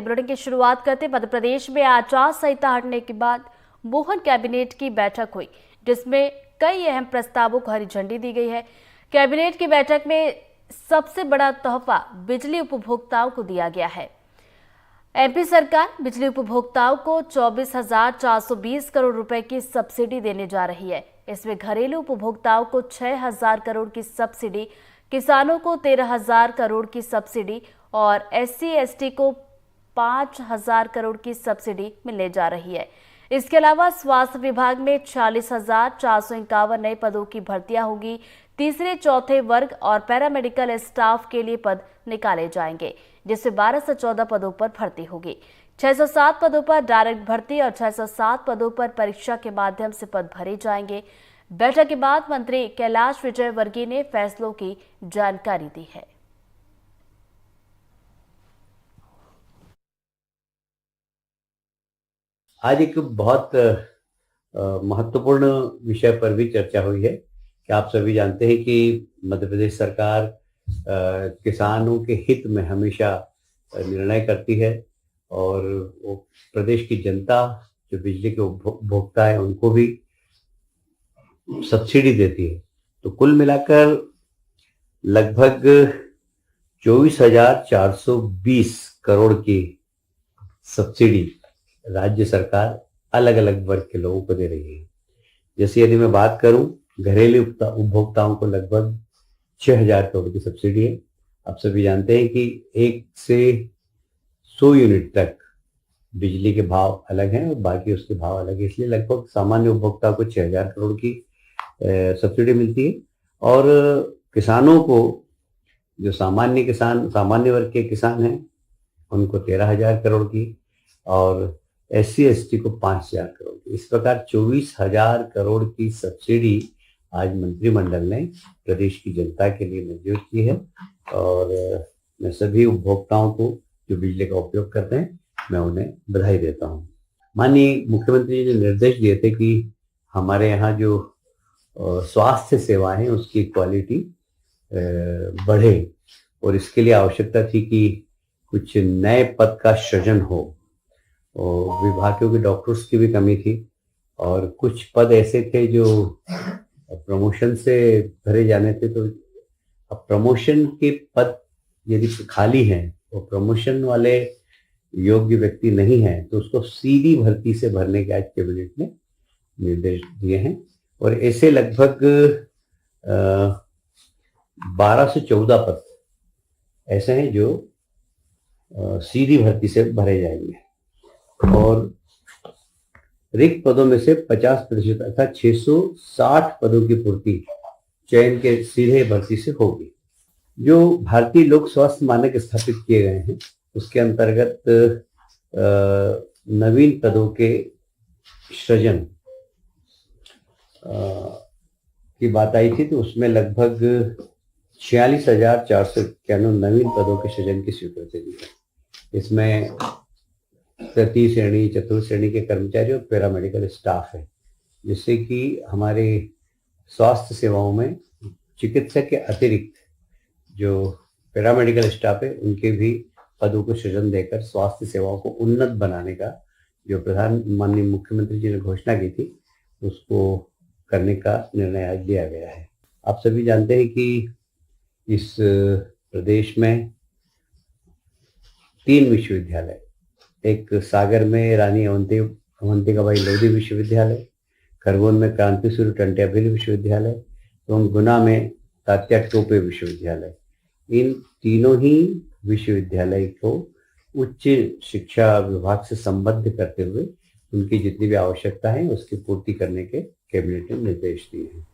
Bulletin की शुरुआत करते मध्य प्रदेश में आचार संहिता हटने के बाद मोहन कैबिनेट की बैठक हुई, जिसमें कई अहम प्रस्तावों को हरी झंडी दी गई है। कैबिनेट की बैठक में सबसे बड़ा तोहफा बिजली उपभोक्ताओं को दिया गया है। एमपी सरकार बिजली उपभोक्ताओं को 24,420 करोड़ रुपए की सब्सिडी देने जा रही है। इसमें घरेलू उपभोक्ताओं को 6,000 करोड़ की सब्सिडी, किसानों को 13,000 करोड़ की सब्सिडी और SC/ST को 5,000 करोड़ की सब्सिडी मिलने जा रही है। इसके अलावा स्वास्थ्य विभाग में 46,451 नए पदों की भर्तियां होगी। तीसरे चौथे वर्ग और पैरामेडिकल स्टाफ के लिए पद निकाले जाएंगे, जिससे 12 से 14 पदों पर भर्ती होगी। 607 पदों पर डायरेक्ट भर्ती और 607 पदों पर परीक्षा के माध्यम से पद भरे जाएंगे। बैठक के बाद मंत्री कैलाश विजयवर्गीय ने फैसलों की जानकारी दी है। आज एक बहुत महत्वपूर्ण विषय पर भी चर्चा हुई है कि आप सभी जानते हैं कि मध्य प्रदेश सरकार किसानों के हित में हमेशा निर्णय करती है और वो प्रदेश की जनता जो बिजली के उपभोक्ता है उनको भी सब्सिडी देती है। तो कुल मिलाकर लगभग 24,420 करोड़ की सब्सिडी राज्य सरकार अलग अलग वर्ग के लोगों को दे रही है। जैसे यदि मैं बात करूं, घरेलू उपभोक्ताओं को लगभग 6,000 करोड़ की सब्सिडी है। आप सभी जानते हैं कि 1 से 100 यूनिट तक बिजली के भाव अलग हैं और बाकी उसके भाव अलग है, इसलिए लगभग सामान्य उपभोक्ता को 6,000 करोड़ की सब्सिडी मिलती है। और किसानों को, जो सामान्य वर्ग के किसान हैं, उनको 13,000 करोड़ की और SC/ST को 5,000 करोड़ की। इस प्रकार 24,000 करोड़ की सब्सिडी आज मंत्रिमंडल ने प्रदेश की जनता के लिए मंजूर की है। और मैं सभी उपभोक्ताओं को जो बिजली का उपयोग करते हैं, मैं उन्हें बधाई देता हूं। माननीय मुख्यमंत्री जी ने निर्देश दिए थे कि हमारे यहाँ जो स्वास्थ्य सेवाएं हैं उसकी क्वालिटी बढ़े और इसके लिए आवश्यकता थी कि कुछ नए पद का सृजन हो। और विभागों के डॉक्टर्स की भी कमी थी और कुछ पद ऐसे थे जो प्रमोशन से भरे जाने थे। तो अब प्रमोशन के पद यदि खाली हैं तो प्रमोशन वाले योग्य व्यक्ति नहीं है तो उसको सीधी भर्ती से भरने के आज कैबिनेट ने निर्देश दिए हैं। और ऐसे लगभग 12 से 14 पद ऐसे हैं जो सीधी भर्ती से भरे जाएंगे और रिक्त पदों में से 50% अर्थात 660 पदों की पूर्ति चयन के सीधे भर्ती से होगी। जो भारतीय लोक स्वास्थ्य मानक स्थापित किए गए हैं उसके अंतर्गत नवीन पदों के सृजन की बात आई थी, तो उसमें लगभग 46,491 नवीन पदों के सृजन की स्वीकृति दी है। इसमें तृतीय श्रेणी, चतुर्थ श्रेणी के कर्मचारी और पैरामेडिकल स्टाफ है, जिससे कि हमारे स्वास्थ्य सेवाओं में चिकित्सक के अतिरिक्त जो पैरामेडिकल स्टाफ है उनके भी पदों को सृजन देकर स्वास्थ्य सेवाओं को उन्नत बनाने का जो माननीय मुख्यमंत्री जी ने घोषणा की थी उसको करने का निर्णय आज लिया गया है। आप सभी जानते हैं कि इस प्रदेश में 3 विश्वविद्यालय, एक सागर में रानी अवंतिकाबाई लोधी विश्वविद्यालय, खरगोन में क्रांति सूर्य टंट्या भिल विश्वविद्यालय एवं गुना में तात्या टोपे विश्वविद्यालय। इन तीनों ही विश्वविद्यालय को उच्च शिक्षा विभाग से संबद्ध करते हुए उनकी जितनी भी आवश्यकता है उसकी पूर्ति करने के कैबिनेट ने निर्देश दिए हैं।